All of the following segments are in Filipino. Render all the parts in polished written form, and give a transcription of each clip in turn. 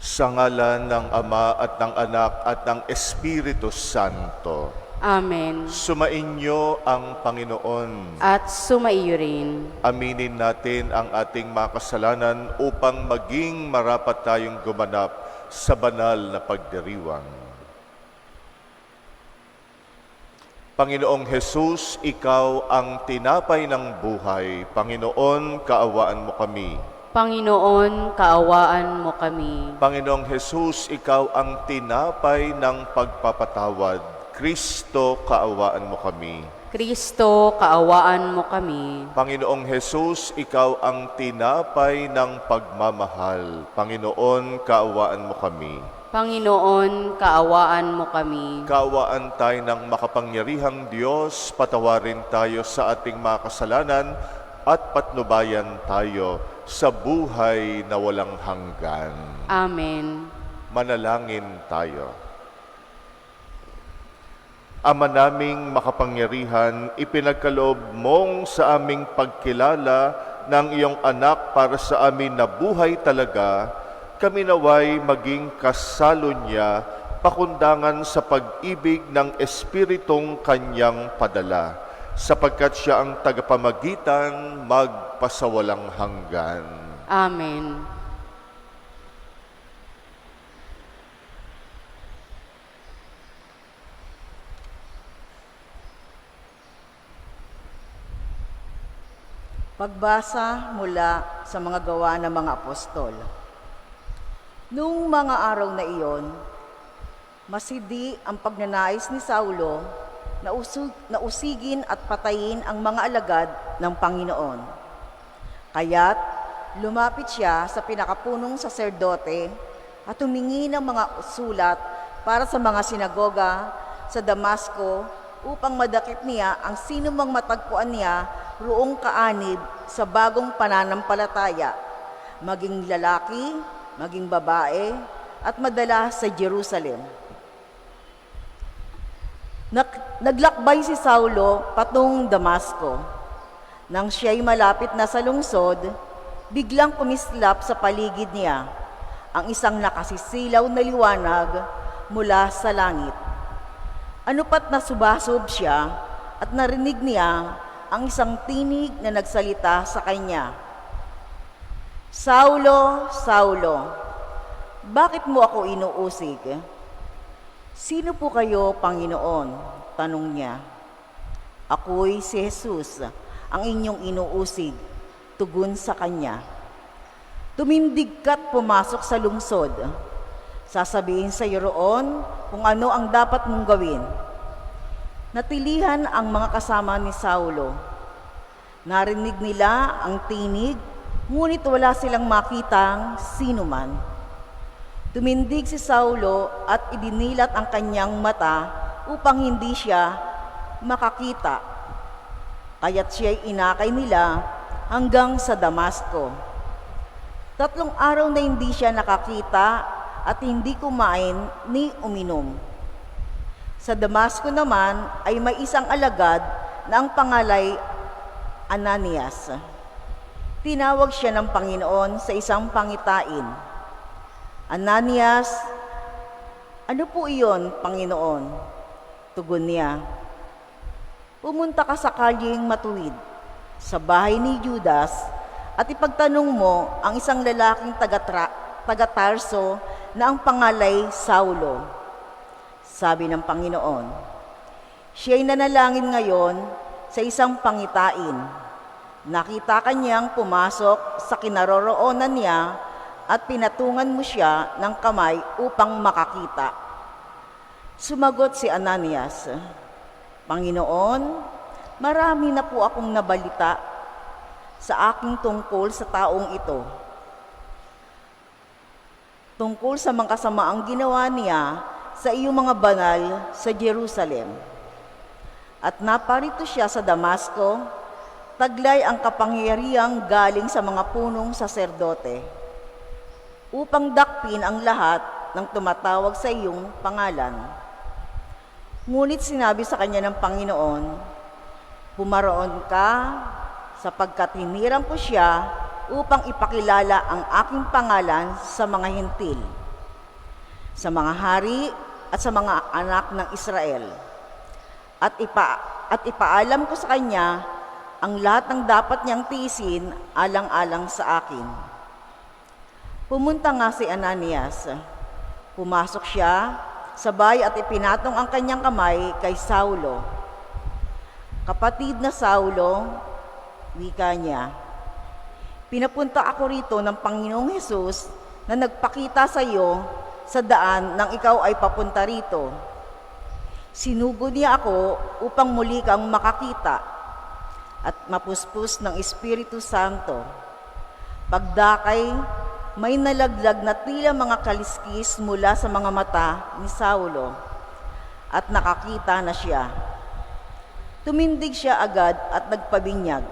Sa ngalan ng Ama at ng Anak at ng Espiritu Santo. Amen. Sumainyo ang Panginoon. At sumaiyo rin. Aminin natin ang ating mga kasalanan upang maging marapat tayong gumanap sa banal na pagdiriwang. Panginoong Hesus, Ikaw ang tinapay ng buhay. Panginoon, kaawaan mo kami. Panginoon, kaawaan mo kami. Panginoong Hesus, Ikaw ang tinapay ng pagpapatawad. Kristo, kaawaan mo kami. Kristo, kaawaan mo kami. Panginoong Hesus, Ikaw ang tinapay ng pagmamahal. Panginoon, kaawaan mo kami. Panginoon, kaawaan mo kami. Kaawaan tayo ng makapangyarihang Diyos, patawarin tayo sa ating mga kasalanan at patnubayan tayo sa buhay na walang hanggan. Amen. Manalangin tayo. Ama naming makapangyarihan, ipinagkaloob mong sa aming pagkilala ng iyong anak para sa amin na buhay talaga, kami naway maging kasalo niya pakundangan sa pag-ibig ng Espiritong kanyang padala, sapagkat siya ang tagapamagitan magpasawalang hanggan. Amen. Pagbasa mula sa mga gawa ng mga apostol. Noong mga araw na iyon, masidi ang pagnanais ni Saulo na usigin at patayin ang mga alagad ng Panginoon. Kaya't lumapit siya sa pinakapunong saserdote at humingi ng mga sulat para sa mga sinagoga sa Damasco upang madakip niya ang sinumang matagpuan niya roong kaanib sa bagong pananampalataya, maging lalaki, maging babae, at madala sa Jerusalem. Naglakbay si Saulo patungong Damasco. Nang siya'y malapit na sa lungsod, biglang kumislap sa paligid niya ang isang nakasisilaw na liwanag mula sa langit. Ano pat nasubasob siya at narinig niya ang isang tinig na nagsalita sa kanya. Saulo, Saulo, bakit mo ako inuusig? Sino po kayo, Panginoon? Tanong niya. Ako'y si Jesus, ang inyong inuusig, tugon sa kanya. Tumindig ka't pumasok sa lungsod. Sasabihin sa iyo roon kung ano ang dapat mong gawin. Natilihan ang mga kasama ni Saulo. Narinig nila ang tinig, ngunit wala silang makitang sino man. Tumindig si Saulo at idinilat ang kanyang mata upang hindi siya makakita. Kaya't siya'y inakay nila hanggang sa Damasco. 3 araw na hindi siya nakakita at hindi kumain ni uminom. Sa Damasco naman ay may isang alagad na ang pangalay Ananias. Tinawag siya ng Panginoon sa isang pangitain. Ananias, ano po iyon, Panginoon? Tugon niya, pumunta ka sa kalyeng matuwid, sa bahay ni Judas, at ipagtanong mo ang isang lalaking taga-Tarso na ang pangalay Saulo. Sabi ng Panginoon, siya'y nanalangin ngayon sa isang pangitain. Nakita kanyang pumasok sa kinaroroonan niya at pinatungan mo siya ng kamay upang makakita. Sumagot si Ananias, Panginoon, marami na po akong nabalita sa aking tungkol sa taong ito. Tungkol sa mga kasamaang ginawa niya sa iyong mga banal sa Jerusalem. At naparito siya sa Damasco, taglay ang kapangyarihang galing sa mga punong saserdote, upang dakpin ang lahat ng tumatawag sa iyong pangalan. Ngunit sinabi sa kanya ng Panginoon, pumaroon ka sapagkat hinirang ko siya upang ipakilala ang aking pangalan sa mga hentil. sa mga hari at sa mga anak ng Israel. At ipaalam ko sa kanya ang lahat ng dapat niyang tiisin alang-alang sa akin. Pumunta nga si Ananias. Pumasok siya sa bahay at ipinatong ang kanyang kamay kay Saulo. Kapatid na Saulo, wika niya, pinapunta ako rito ng Panginoong Hesus na nagpakita sa iyo sa daan nang ikaw ay papunta rito. Sinugod niya ako upang muli kang makakita at mapuspos ng Espiritu Santo. Pagdakay, may nalaglag na tila mga kaliskis mula sa mga mata ni Saulo at nakakita na siya. Tumindig siya agad at nagpabinyag.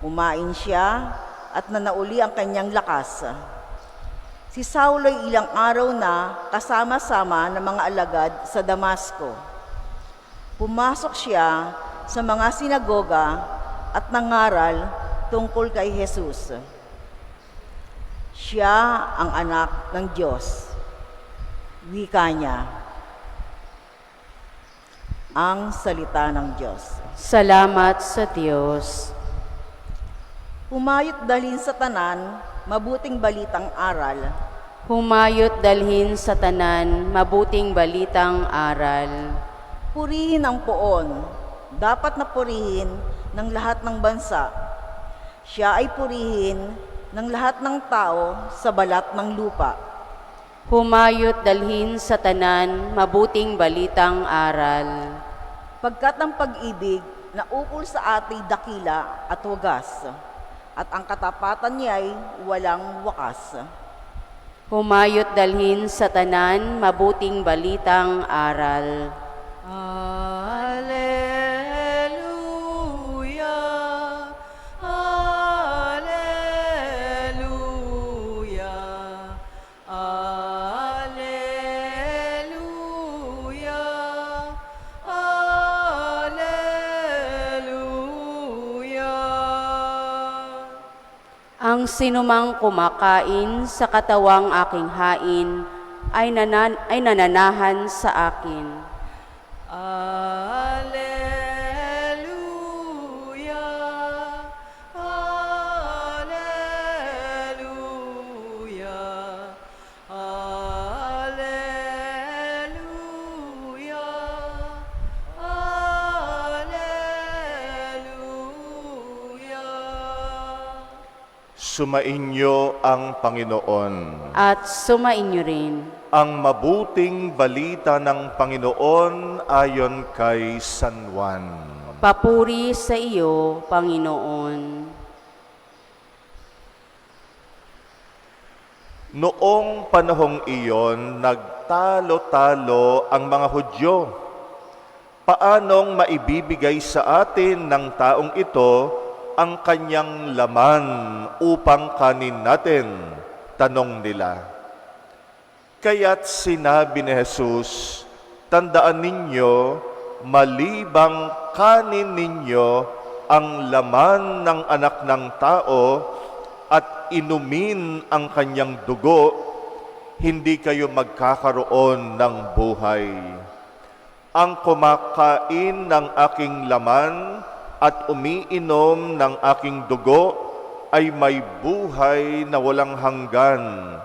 Umain siya at nanauli ang kanyang lakas. Si Saulo ay ilang araw na kasama-sama ng mga alagad sa Damasco. Pumasok siya sa mga sinagoga at nangaral tungkol kay Jesus. Siya ang anak ng Diyos. Wika niya, ang salita ng Diyos. Salamat sa Diyos. Humayot dalhin sa tanan, mabuting balitang aral. Humayot dalhin sa tanan, mabuting balitang aral. Purihin ang poon, dapat na purihin ng lahat ng bansa. Siya ay purihin ng lahat ng tao sa balat ng lupa. Humayot dalhin sa tanan, mabuting balitang aral. Pagkat ang pag-ibig na ukol sa ating dakila at wagas, at ang katapatan niya ay walang wakas. Humayot dalhin sa tanan, mabuting balitang aral. Alleluia, alleluia, alleluia, alleluia. Ang sinumang kumakain sa katawang aking hain ay nananahan sa akin. Alleluia, alleluia, alleluia, alleluia. Sumainyo ang Panginoon. At sumainyo rin. Ang mabuting balita ng Panginoon ayon kay San Juan. Papuri sa iyo, Panginoon. Noong panahong iyon, nagtalo-talo ang mga Hudyo. Paanong maibibigay sa atin ng taong ito ang kanyang laman upang kanin natin? Tanong nila. Kaya't sinabi ni Jesus, tandaan ninyo, malibang kanin ninyo ang laman ng anak ng tao at inumin ang kanyang dugo, hindi kayo magkakaroon ng buhay. Ang kumakain ng aking laman at umiinom ng aking dugo ay may buhay na walang hanggan,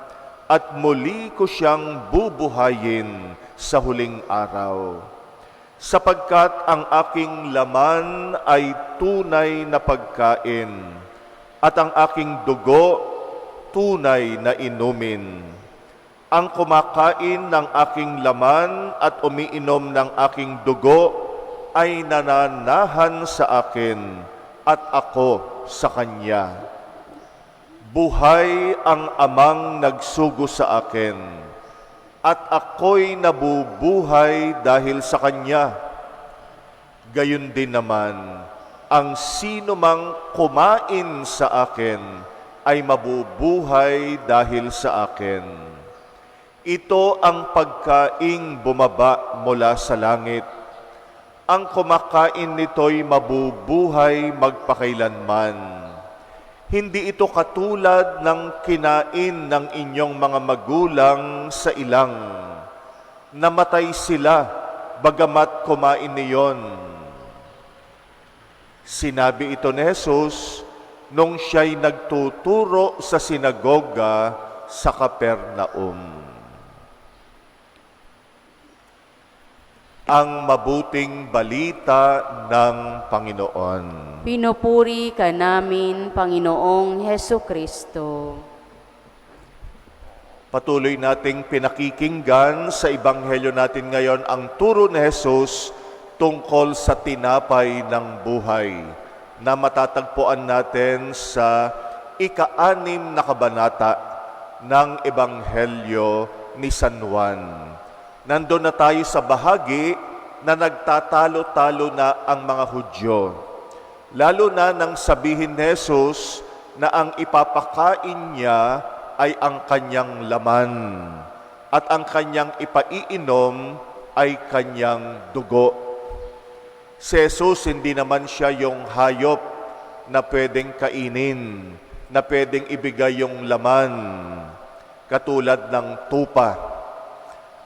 at muli ko siyang bubuhayin sa huling araw. Sapagkat ang aking laman ay tunay na pagkain, at ang aking dugo tunay na inumin. Ang kumakain ng aking laman at umiinom ng aking dugo ay nananahan sa akin, at ako sa kanya. Buhay ang amang nagsugo sa akin, at ako'y nabubuhay dahil sa kanya. Gayon din naman, ang sino mang kumain sa akin ay mabubuhay dahil sa akin. Ito ang pagkaing bumaba mula sa langit. Ang kumakain nito'y mabubuhay magpakailanman. Hindi ito katulad ng kinain ng inyong mga magulang sa ilang. namatay sila bagamat kumain niyon. Sinabi ito ni Jesus nung siya'y nagtuturo sa sinagoga sa Capernaum. Ang mabuting balita ng Panginoon. Pinupuri ka namin, Panginoong Heso Kristo. Patuloy nating pinakikinggan sa Ebanghelyo natin ngayon ang turo ni Jesus tungkol sa tinapay ng buhay na matatagpuan natin sa ika-6 na kabanata ng Ebanghelyo ni San Juan. Nandun na tayo sa bahagi na nagtatalo-talo na ang mga Hudyo. Lalo na nang sabihin ni Jesus na ang ipapakain niya ay ang kanyang laman at ang kanyang ipaiinom ay kanyang dugo. Si Jesus hindi naman siya yung hayop na pwedeng kainin, na pwedeng ibigay yung laman, katulad ng tupa.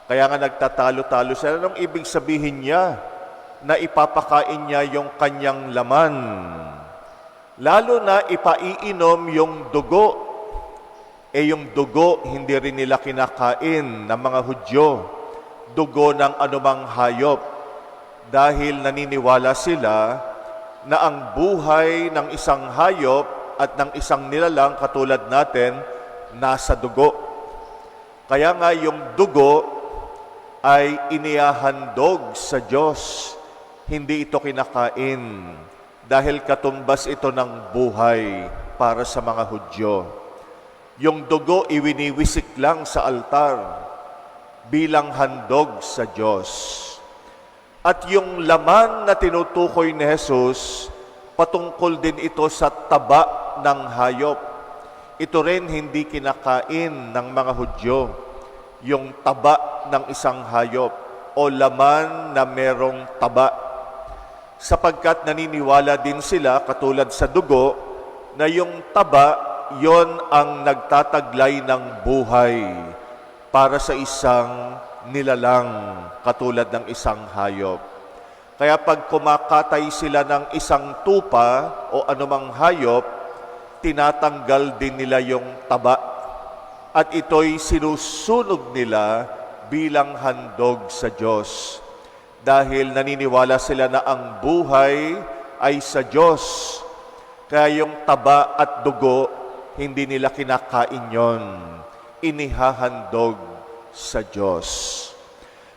Kaya nga nagtatalo-talo sila. Anong ibig sabihin niya na ipapakain niya yung kanyang laman? Lalo na ipaiinom yung dugo. Yung dugo hindi rin nila kinakain ng mga Hudyo. Dugo ng anumang hayop. Dahil naniniwala sila na ang buhay ng isang hayop at ng isang nilalang katulad natin nasa dugo. Kaya nga yung dugo ay inihahandog sa Diyos. Hindi ito kinakain dahil katumbas ito ng buhay para sa mga Hudyo. Yung dugo iwiniwisik lang sa altar bilang handog sa Diyos. At yung laman na tinutukoy ni Jesus, patungkol din ito sa taba ng hayop. Ito rin hindi kinakain ng mga Hudyo. Yung taba ng isang hayop o laman na merong taba. Sapagkat naniniwala din sila, katulad sa dugo, na yung taba, yon ang nagtataglay ng buhay para sa isang nilalang, katulad ng isang hayop. Kaya pag kumakatay sila ng isang tupa o anumang hayop, tinatanggal din nila yung taba. At ito'y sinusunog nila bilang handog sa Diyos. Dahil naniniwala sila na ang buhay ay sa Diyos. Kaya yung taba at dugo, hindi nila kinakain yon. Inihahandog sa Diyos.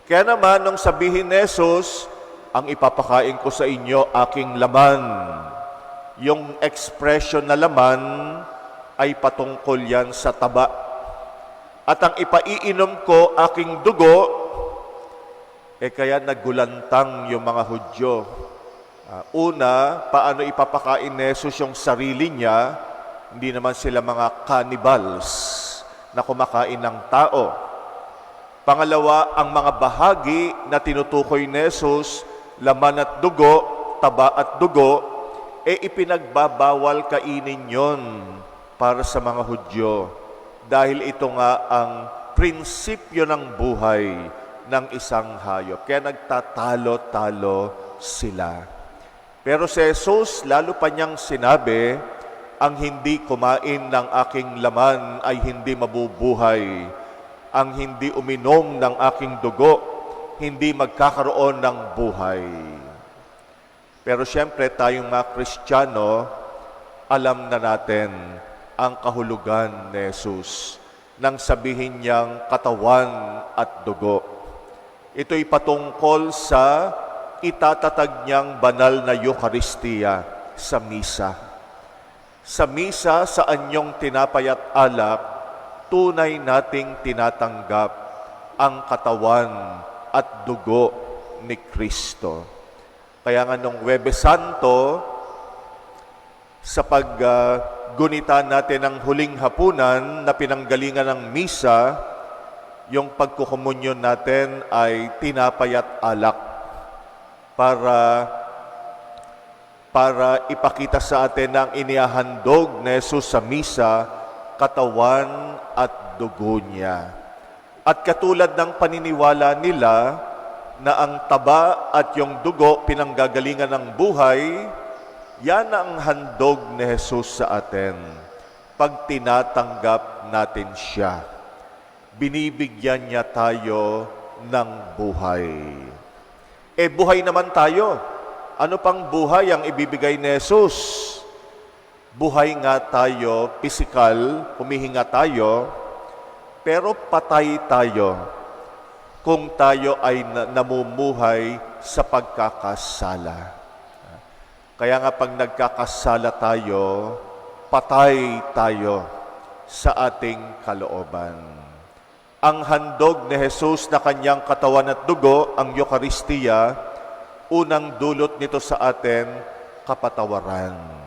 Kaya naman, nung sabihin ni Jesus, ang ipapakain ko sa inyo, aking laman. Yung expression na laman ay patungkol yan sa taba. At ang ipaiinom ko, aking dugo, kaya nagulantang yung mga Hudyo. Una, paano ipapakain ni Jesus yung sarili niya? Hindi naman sila mga cannibals na kumakain ng tao. Pangalawa, ang mga bahagi na tinutukoy ni Jesus, laman at dugo, taba at dugo, ipinagbabawal kainin yon para sa mga Hudyo. Dahil ito nga ang prinsipyo ng buhay ng isang hayop. Kaya nagtatalo-talo sila. Pero si Jesus, lalo pa niyang sinabi, ang hindi kumain ng aking laman ay hindi mabubuhay. Ang hindi uminom ng aking dugo, hindi magkakaroon ng buhay. Pero siyempre, tayong mga Kristiyano, alam na natin ang kahulugan ni Jesus nang sabihin niyang katawan at dugo. Ito'y patungkol sa itatatag niyang banal na Eucharistia sa misa. Sa misa, sa anyong tinapay at alak, tunay nating tinatanggap ang katawan at dugo ni Kristo. Kaya nga nung Huwebes Santo, sa gunita natin ang huling hapunan na pinanggalingan ng misa, yung pagkukomunyon natin ay tinapay at alak para ipakita sa atin ang inihahandog ni Jesus sa misa, katawan at dugo niya. At katulad ng paniniwala nila na ang taba at yung dugo pinanggagalingan ng buhay, yan ang handog ni Jesus sa atin pag tinatanggap natin siya. Binibigyan niya tayo ng buhay. Buhay naman tayo. Ano pang buhay ang ibibigay ni Jesus? Buhay nga tayo, pisikal, humihinga tayo, pero patay tayo kung tayo ay namumuhay sa pagkakasala. Kaya nga pag nagkakasala tayo, patay tayo sa ating kalooban. Ang handog ni Jesus na kanyang katawan at dugo, ang Eucharistia, unang dulot nito sa atin, kapatawaran.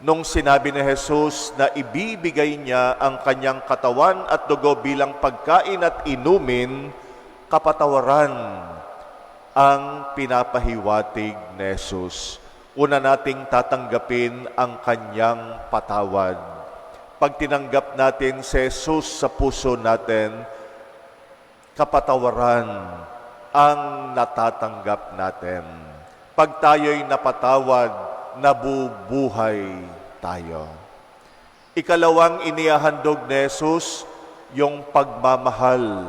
Nung sinabi ni Jesus na ibibigay niya ang kanyang katawan at dugo bilang pagkain at inumin, kapatawaran ang pinapahiwatig ni Jesus. Una nating tatanggapin ang kanyang patawad. Pag tinanggap natin si Jesus sa puso natin, kapatawaran ang natatanggap natin. Pag tayo'y napatawad, nabubuhay tayo. Ikalawang inihahandog ni Jesus, yung pagmamahal.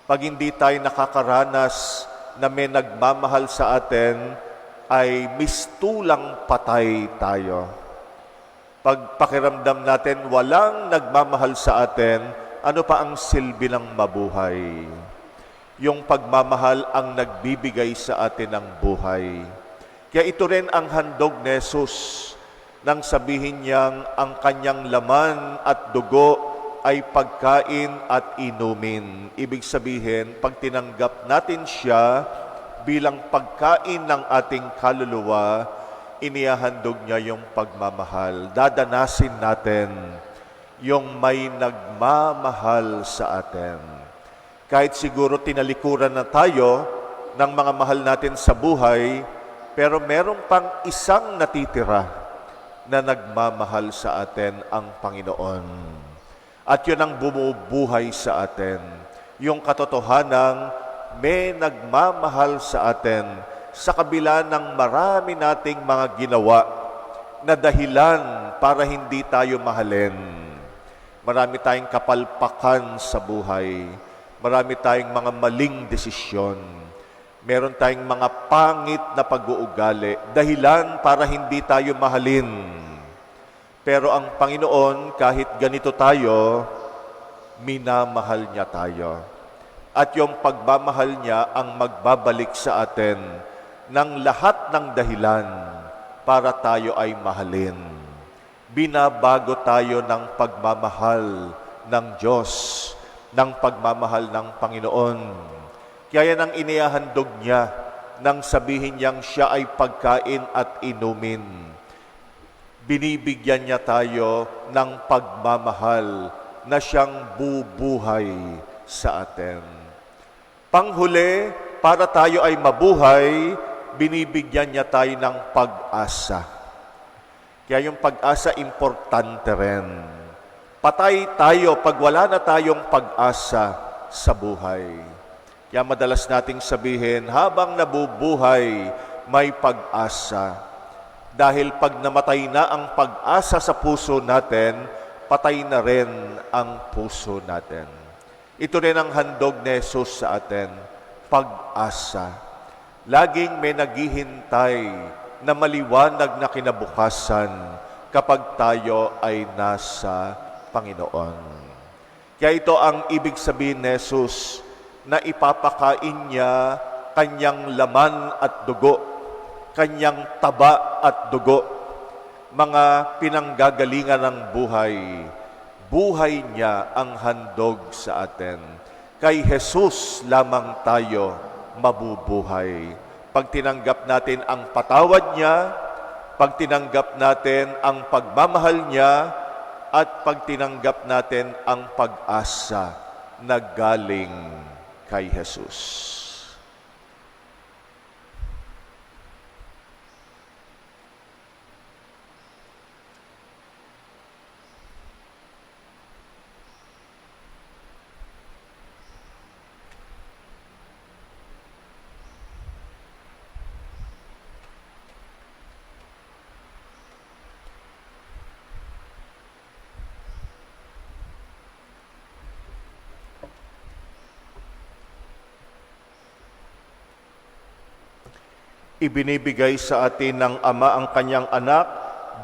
Pag hindi tayo nakakaranas na may nagmamahal sa atin, ay mistulang patay tayo. Pag pakiramdam natin walang nagmamahal sa atin, ano pa ang silbi ng mabuhay? Yung pagmamahal ang nagbibigay sa atin ng buhay. Kaya ito rin ang handog ni Jesus nang sabihin niyang ang kanyang laman at dugo ay pagkain at inumin. Ibig sabihin, pag tinanggap natin siya bilang pagkain ng ating kaluluwa, inihahandog niya yung pagmamahal. Dadanasin natin yung may nagmamahal sa atin. Kahit siguro tinalikuran na tayo ng mga mahal natin sa buhay, pero meron pang isang natitira na nagmamahal sa atin, ang Panginoon. At yun ang bumubuhay sa atin. Yung katotohanang may nagmamahal sa atin sa kabila ng marami nating mga ginawa na dahilan para hindi tayo mahalin. Marami tayong kapalpakan sa buhay. Marami tayong mga maling desisyon. Meron tayong mga pangit na pag-uugali, dahilan para hindi tayo mahalin. Pero ang Panginoon, kahit ganito tayo, minamahal niya tayo. At yung pagmamahal niya ang magbabalik sa atin ng lahat ng dahilan para tayo ay mahalin. Binabago tayo ng pagmamahal ng Diyos, ng pagmamahal ng Panginoon. Kaya nang inihahandog niya, nang sabihin niyang siya ay pagkain at inumin, binibigyan niya tayo ng pagmamahal na siyang bubuhay sa atin. Panghuli, para tayo ay mabuhay, binibigyan niya tayo ng pag-asa. Kaya yung pag-asa, importante rin. Patay tayo pag wala na tayong pag-asa sa buhay. Kaya madalas nating sabihin, habang nabubuhay, may pag-asa. Dahil pag namatay na ang pag-asa sa puso natin, patay na rin ang puso natin. Ito rin ang handog ni Jesus sa atin, pag-asa. Laging may naghihintay na maliwanag na kinabukasan kapag tayo ay nasa Panginoon. Kaya ito ang ibig sabihin ni Jesus, na ipapakain niya kanyang laman at dugo, kanyang taba at dugo, mga pinanggagalingan ng buhay. Buhay niya ang handog sa atin. Kay Jesus lamang tayo mabubuhay. Pag tinanggap natin ang patawad niya, pag tinanggap natin ang pagmamahal niya, at pag tinanggap natin ang pag-asa na galing kay Jesus. Ibinibigay sa atin ng Ama ang kanyang anak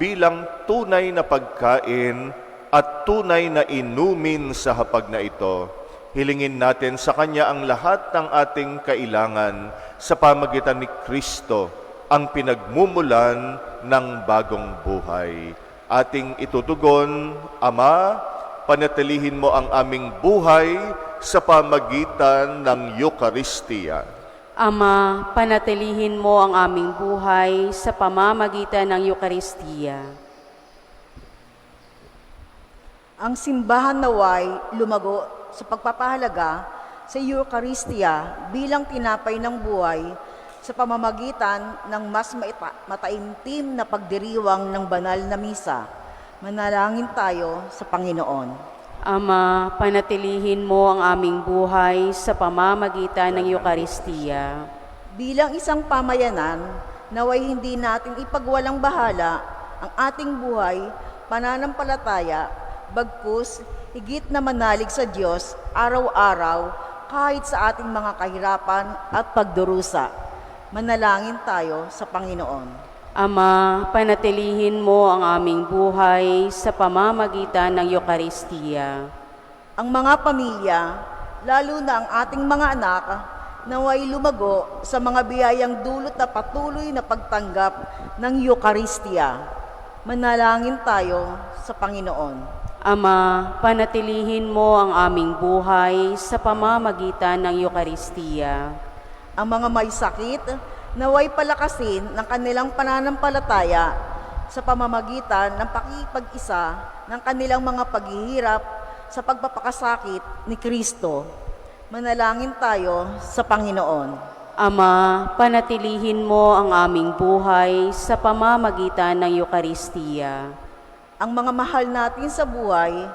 bilang tunay na pagkain at tunay na inumin sa hapag na ito. Hilingin natin sa Kanya ang lahat ng ating kailangan sa pamagitan ni Kristo, ang pinagmumulan ng bagong buhay. Ating itutugon, Ama, panatilihin mo ang aming buhay sa pamagitan ng Eucharistia. Ama, panatilihin mo ang aming buhay sa pamamagitan ng Eucharistia. Ang simbahan naway lumago sa pagpapahalaga sa Eucharistia bilang tinapay ng buhay sa pamamagitan ng mas mataimtim na pagdiriwang ng banal na misa. Manalangin tayo sa Panginoon. Ama, panatilihin mo ang aming buhay sa pamamagitan ng Eucharistia. Bilang isang pamayanan, naway hindi natin ipagwalang bahala ang ating buhay, pananampalataya, bagkus higit na manalig sa Diyos araw-araw kahit sa ating mga kahirapan at pagdurusa. Manalangin tayo sa Panginoon. Ama, panatilihin mo ang aming buhay sa pamamagitan ng Eucharistia. Ang mga pamilya, lalo na ang ating mga anak, naway lumago sa mga biyayang dulot na patuloy na pagtanggap ng Eucharistia. Manalangin tayo sa Panginoon. Ama, panatilihin mo ang aming buhay sa pamamagitan ng Eucharistia. Ang mga may sakit, naway palakasin ng kanilang pananampalataya sa pamamagitan ng pakikipag-isa ng kanilang mga paghihirap sa pagpapakasakit ni Kristo. Manalangin tayo sa Panginoon. Ama, panatilihin mo ang aming buhay sa pamamagitan ng Eucharistia. Ang mga mahal natin sa buhay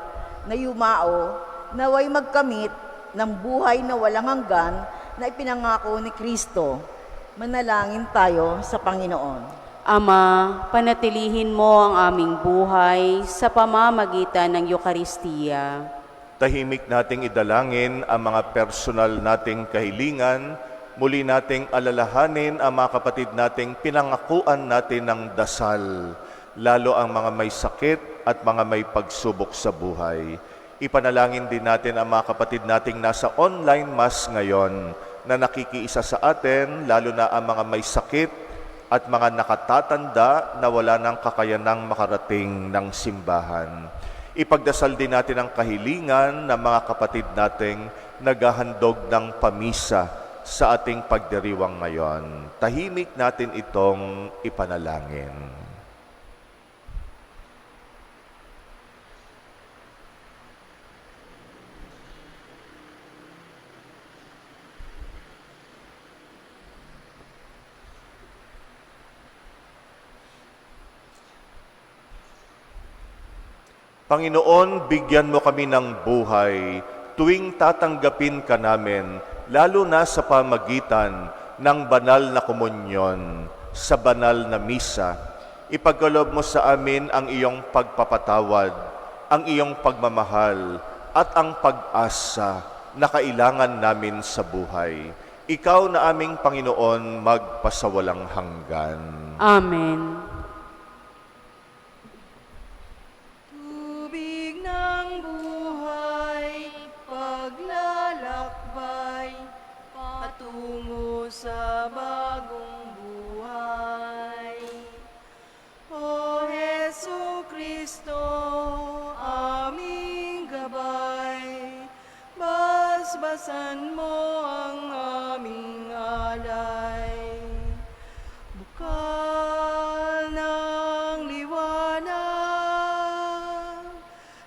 na yumao, naway magkamit ng buhay na walang hanggan na ipinangako ni Kristo. Manalangin tayo sa Panginoon. Ama, panatilihin mo ang aming buhay sa pamamagitan ng Eucharistia. Tahimik nating idalangin ang mga personal nating kahilingan. Muli nating alalahanin ang mga kapatid nating pinangakuan natin ng dasal, lalo ang mga may sakit at mga may pagsubok sa buhay. Ipanalangin din natin ang mga kapatid nating nasa online mass ngayon na nakikiisa sa atin, lalo na ang mga may sakit at mga nakatatanda na wala ng kakayanang makarating ng simbahan. Ipagdasal din natin ang kahilingan ng mga kapatid nating naghahandog ng pamisa sa ating pagdiriwang ngayon. Tahimik natin itong ipanalangin. Panginoon, bigyan mo kami ng buhay tuwing tatanggapin ka namin, lalo na sa pamagitan ng banal na komunyon, sa banal na misa. Ipagkaloob mo sa amin ang iyong pagpapatawad, ang iyong pagmamahal, at ang pag-asa na kailangan namin sa buhay. Ikaw na aming Panginoon, magpasawalang hanggan. Amen. Tubig ng buhay, paglalakbay, patungo sa bagong buhay. O Hesu Kristo, aming gabay, basbasan mo ang aming alay. Bukal ng liwanag,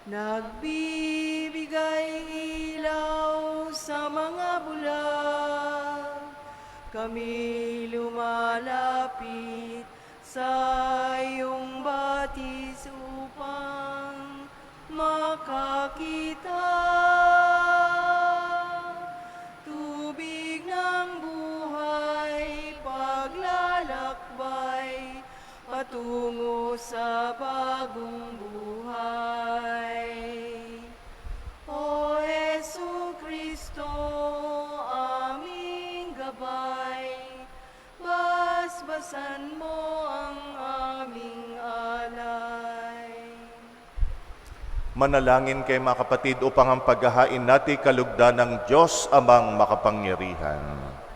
nagbibigay ilaw sa mga bulag. Kami lumalapit sa iyong batis upang makakita. Tubig ng buhay, paglalakbay, patungo sa bagong buhay. O Hesu Kristo, aming gabay, basbasan Manalangin kay mga kapatid upang ang paghahain natin kalugdan ng Diyos amang makapangyarihan.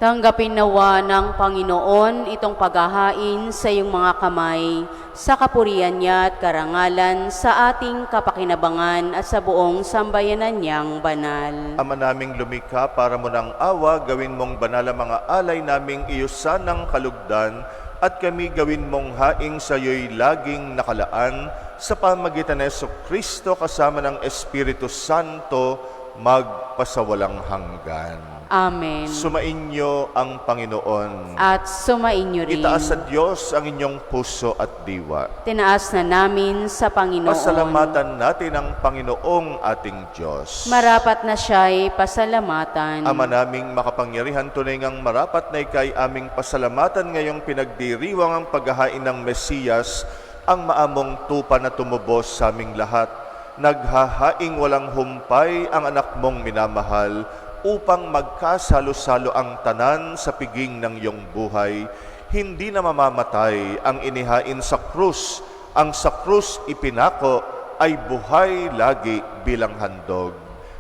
Tanggapin nawa ng Panginoon itong paghahain sa iyong mga kamay, sa kapurihan niya at karangalan, sa ating kapakinabangan at sa buong sambayanan niyang banal. Ama naming lumikha, para mo ng awa, gawin mong banal ang mga alay naming iyusan ng kalugdan, at kami gawin mong haing sa iyo'y laging nakalaan, sa pamagitan ng Jesucristo kasama ng Espiritu Santo, magpasawalang hanggan. Amen. Sumainyo ang Panginoon. At sumainyo rin. Itaas sa Diyos ang inyong puso at diwa. Tinaas na namin sa Panginoon. Pasalamatan natin ang Panginoong ating Diyos. Marapat na siya'y pasalamatan. Ama naming makapangyarihan, tunay ngang marapat na ikay aming pasalamatan ngayong pinagdiriwang ang paghahain ng Mesiyas, ang maamong tupa na tumubos sa aming lahat. Naghahaing walang humpay ang anak mong minamahal, upang magkasalo-salo ang tanan sa piging ng iyong buhay. Hindi na mamamatay ang inihain sa krus. Ang sa krus ipinako ay buhay lagi bilang handog.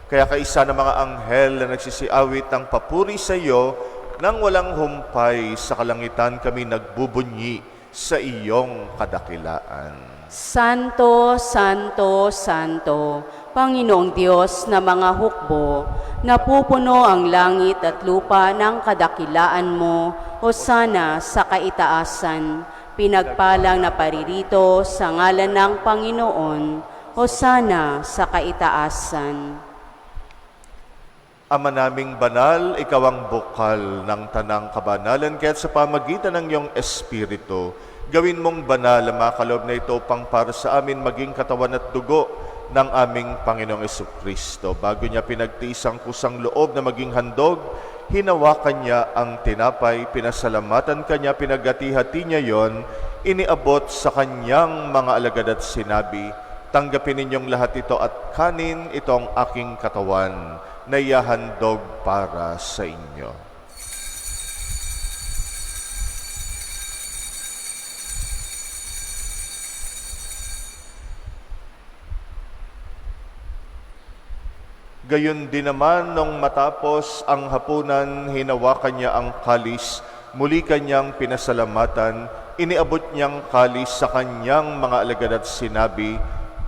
Kaya kaisa ng mga anghel na nagsisiawit ng papuri sa iyo, nang walang humpay sa kalangitan kami nagbubunyi sa iyong kadakilaan. Santo, Santo, Santo, Panginoong Diyos na mga hukbo, napupuno ang langit at lupa ng kadakilaan mo, hosana sa kaitaasan, pinagpalang na paririto sa ngalan ng Panginoon, hosana sa kaitaasan. Ama naming banal, ikaw ang bukal ng tanang kabanalan, kaya't sa pamagitan ng iyong Espiritu, gawin mong banal ang mga kaloob na ito upang para sa amin maging katawan at dugo ng aming Panginoong Jesucristo. Bago niya pinagtiis ang kusang loob na maging handog, hinawakan niya ang tinapay, pinasalamatan kanya, pinagati-hati niya yon, iniabot sa kanyang mga alagad at sinabi, tanggapin ninyong lahat ito at kanin, ito ang aking katawan na ihahandog para sa inyo. Gayon din naman, nung matapos ang hapunan, hinawakan niya ang kalis, muli kanyang pinasalamatan, iniabot niyang kalis sa kanyang mga alagad at sinabi,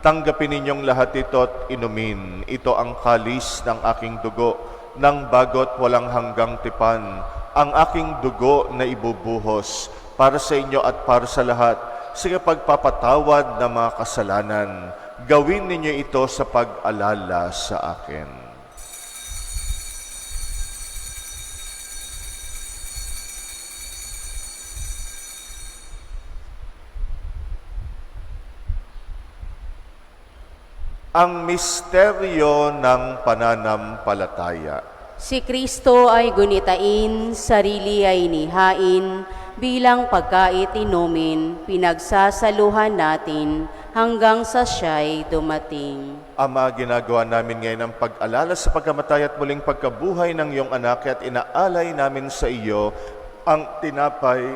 tanggapin ninyong lahat ito at inumin. Ito ang kalis ng aking dugo, ng bagot walang hanggang tipan, ang aking dugo na ibubuhos para sa inyo at para sa lahat, sa pagpapatawad ng mga kasalanan. Gawin ninyo ito sa pag-alala sa akin. Ang misteryo ng pananampalataya. Si Kristo ay gunitain, sarili ay inihain, bilang pagkait inumin, pinagsasaluhan natin, hanggang sa siya'y dumating. Ama, ginagawa namin ngayon ang pag-alala sa pagkamatay at muling pagkabuhay ng iyong anak, at inaalay namin sa iyo ang tinapay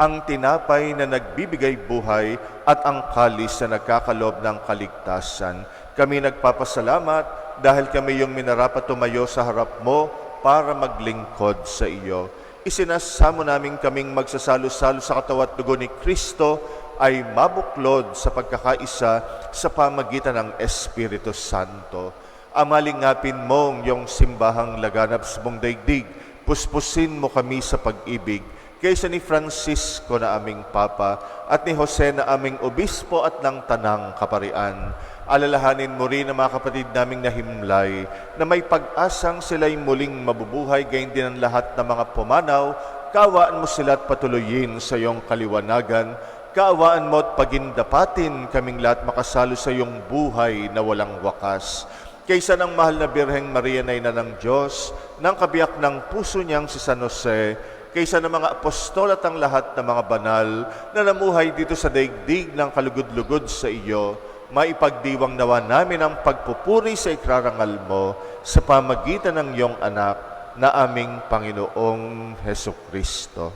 ang tinapay na nagbibigay buhay at ang kalis na nagkakalob ng kaligtasan. Kami nagpapasalamat dahil kami yung minarapat tumayo sa harap mo para maglingkod sa iyo. Isinasamo namin kaming magsasalo-salo sa katawan at dugo ni Kristo ay mabuklod sa pagkakaisa sa pamagitan ng Espiritu Santo. Amalingapin mo ang iyong simbahang laganap sa buong daigdig. Puspusin mo kami sa pag-ibig, kaysa ni Francisco na aming Papa at ni Jose na aming Obispo at ng Tanang Kaparian. Alalahanin mo rin ang mga kapatid naming nahimlay na may pag-asang sila'y muling mabubuhay, gayon din ang lahat ng mga pumanaw. Kaawaan mo sila at patuloyin sa iyong kaliwanagan. Kaawaan mo at pagindapatin kaming lahat makasalo sa iyong buhay na walang wakas. Kaysa ng mahal na Birheng Maria na ina ng Diyos, ng kabiyak ng puso niyang si San Jose, kaysa ng mga apostol at ang lahat ng mga banal na namuhay dito sa daigdig ng kalugod-lugod sa iyo, maipagdiwang nawa namin ang pagpupuri sa ikrarangal mo sa pamagitan ng iyong anak na aming Panginoong Hesukristo.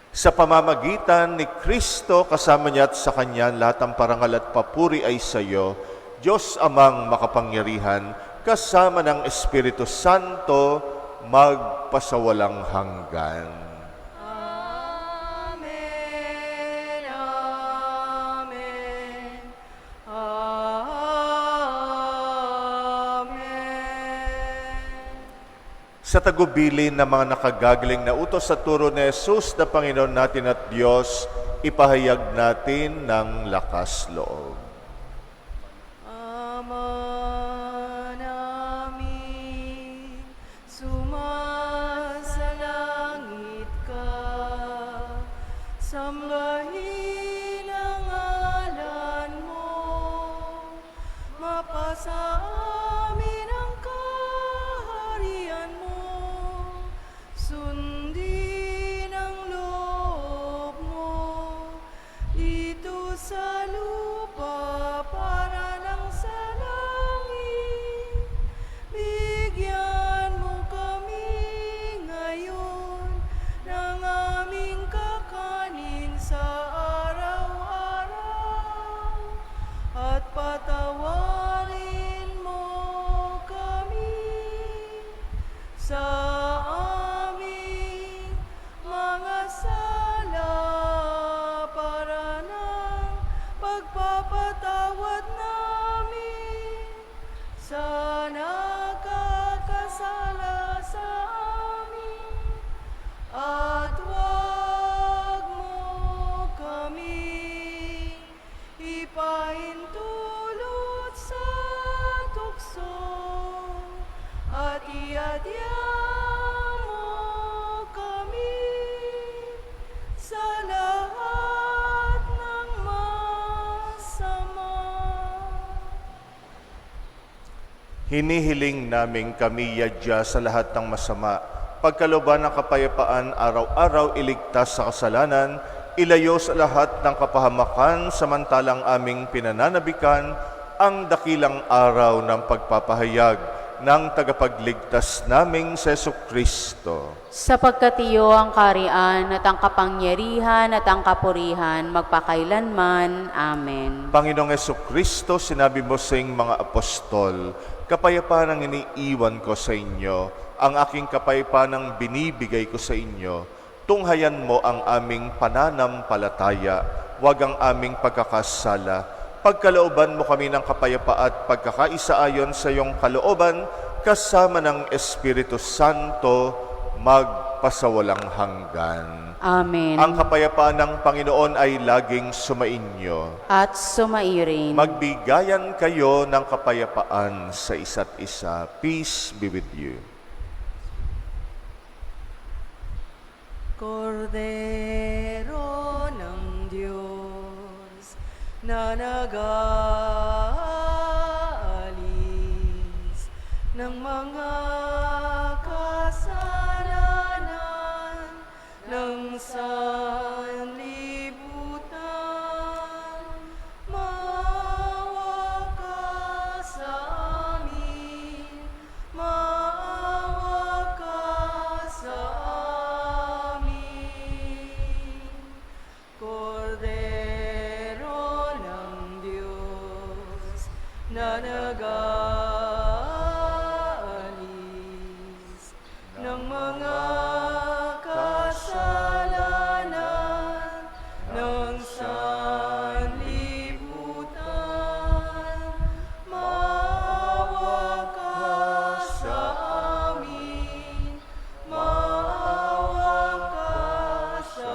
Sa pamamagitan ni Kristo, kasama niya at sa Kanya, lahat ng parangal at papuri ay sa iyo, Diyos Amang makapangyarihan, kasama ng Espiritu Santo, magpasawalang hanggan. Amen. Amen. Amen. Sa tagubilin ng mga nakagagaling na utos sa turo ni Jesus na Panginoon natin at Diyos, ipahayag natin ng lakas loob. Ama namin, sumasalangit ka, sambahin ang ngalan mo, mapasa amin ang kaharian mo, sundin ang loob mo, dito sa lupa para ng sa langit. Bigyan mo kami ngayon ng aming kakanin sa araw-araw, at patawarin mo kami sa aming mga sala para ng pagpapatawad namin sa nakakasala sa amin, at huwag mo kami ipahintulot sa tukso, at iadya mo kami sa lahat ng masama. Hinihiling namin kami yadya sa lahat ng masama, pagkalooban ng kapayapaan, araw-araw iligtas sa kasalanan, ilayo sa lahat ng kapahamakan, samantalang aming pinananabikan ang dakilang araw ng pagpapahayag ng tagapagligtas naming sa Jesucristo. Sapagkat iyo ang karian at ang kapangyarihan at ang kapurihan magpakailanman. Amen. Panginoong Jesucristo, sinabi mo sa iyong mga apostol, kapayapaan ang iniiwan ko sa inyo, ang aking kapayapaan ang binibigay ko sa inyo. Tunghayan mo ang aming pananampalataya, huwag ang aming pagkakasala. Pagkalooban mo kami ng kapayapaan at pagkakaisa ayon sa iyong kalooban, kasama ng Espiritu Santo, magpasawalang hanggan. Amen. Ang kapayapaan ng Panginoon ay laging sumainyo. At sumairin. Magbigayan kayo ng kapayapaan sa isa't isa. Peace be with you. Kordero ng Diyos na nag-aalis ng mga kasalanan ng sanlibutan, maawa ka sa amin, maawa ka sa amin. Kordero ng Diyos na nag-aalis ng mga kasalanan ng sanlibutan, maawa ka sa amin, maawa ka sa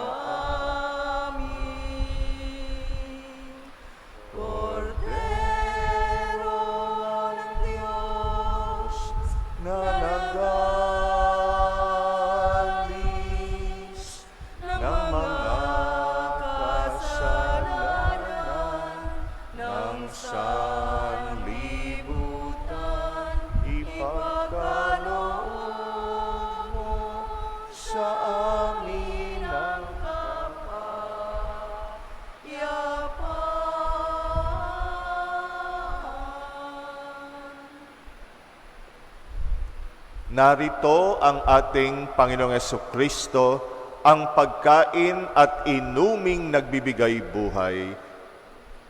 amin. Kordero ng Diyos Na nag-aalis ng ng mga kasalanan ng sanlibutan, ipagkaloob mo sa amin ang kapayapaan. Narito ang ating Panginoong Jesucristo, ang pagkain at inuming nagbibigay buhay.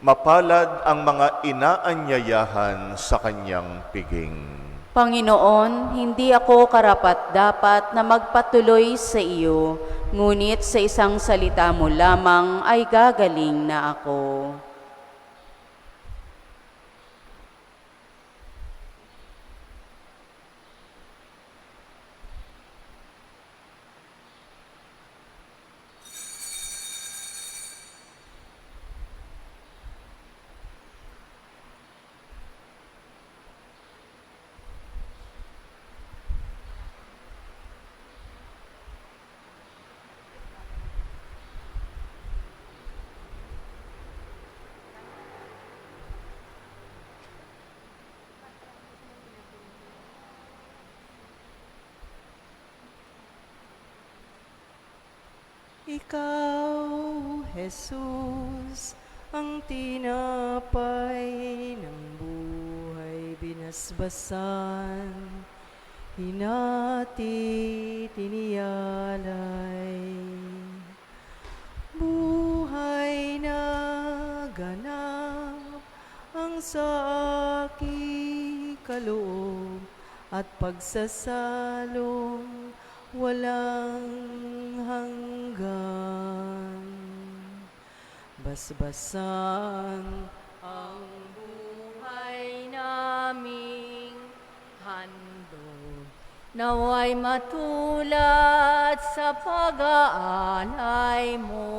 Mapalad ang mga inaanyayahan sa kanyang piging. Panginoon, hindi ako karapat-dapat na magpatuloy sa iyo, ngunit sa isang salita mo lamang ay gagaling na ako. Ikaw, Jesus, ang tinapay ng buhay binasbasan, hinati tiniyalay. Buhay na ganap ang sa aking kaloob at pagsasalong walang hanggan. Basbasan ang buhay naming handog, naway matulad sa pag-aalay mo.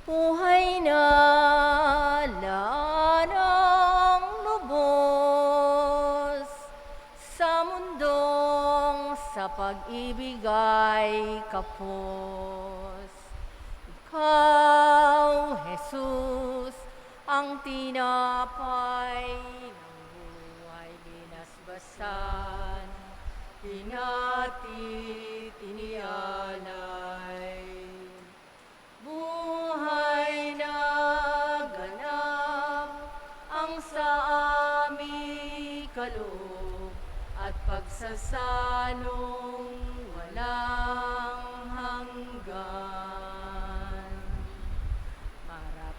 Buhay na lanang lubos sa mundong sa pag-ibig ay kapos. Ikaw, Jesus, ang tinapay ng buhay binasbasan, hinati tiniyalay. Buhay na ganap ang sa aming kaloob at pagsasalong walang hanggan.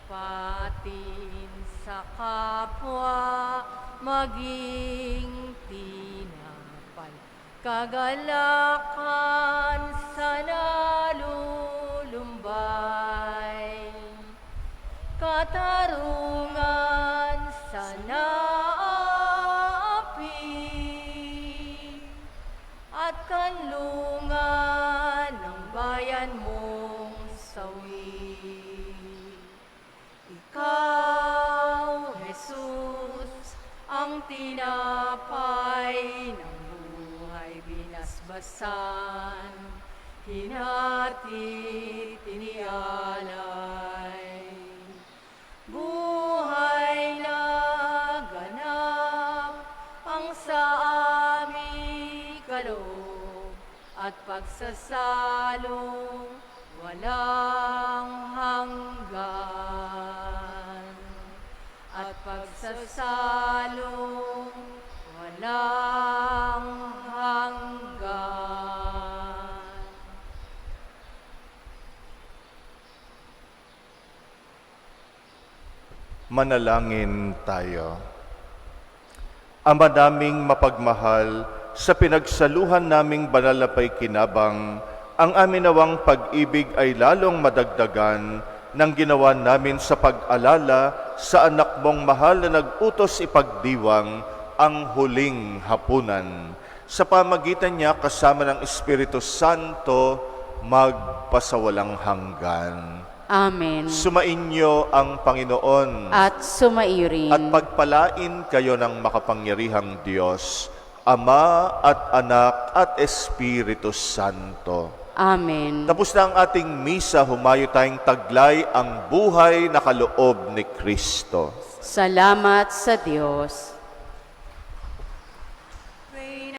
Marapatin sa kapwa maging tinapay, kagalakan sa nalulumbay, katarungan sa naapi, at kanlungan ng bayan mong sawi. Ikaw, Jesus, ang tinapay ng buhay binasbasan, hinati tiniyalay. Buhay na ganap ang sa aming kaloob at pagsasalong walang hanggan. At pagsasalong walang hanggan. Manalangin tayo. Ama naming mapagmahal, sa pinagsaluhan naming banal na paikinabang, ang amin nawang pag-ibig ay lalong madagdagan ng ginawa namin sa pag-alala sa anak mong mahal na nag-utos ipagdiwang ang huling hapunan. Sa pamagitan niya kasama ng Espiritu Santo, magpasawalang hanggan. Amen. Sumainyo ang Panginoon At sumaiyo rin. at pagpalain kayo ng makapangyarihang Diyos, Ama at Anak at Espiritu Santo. Amen. Tapos na ang ating misa, humayo tayong taglay ang buhay na kaloob ni Kristo. Salamat sa Diyos.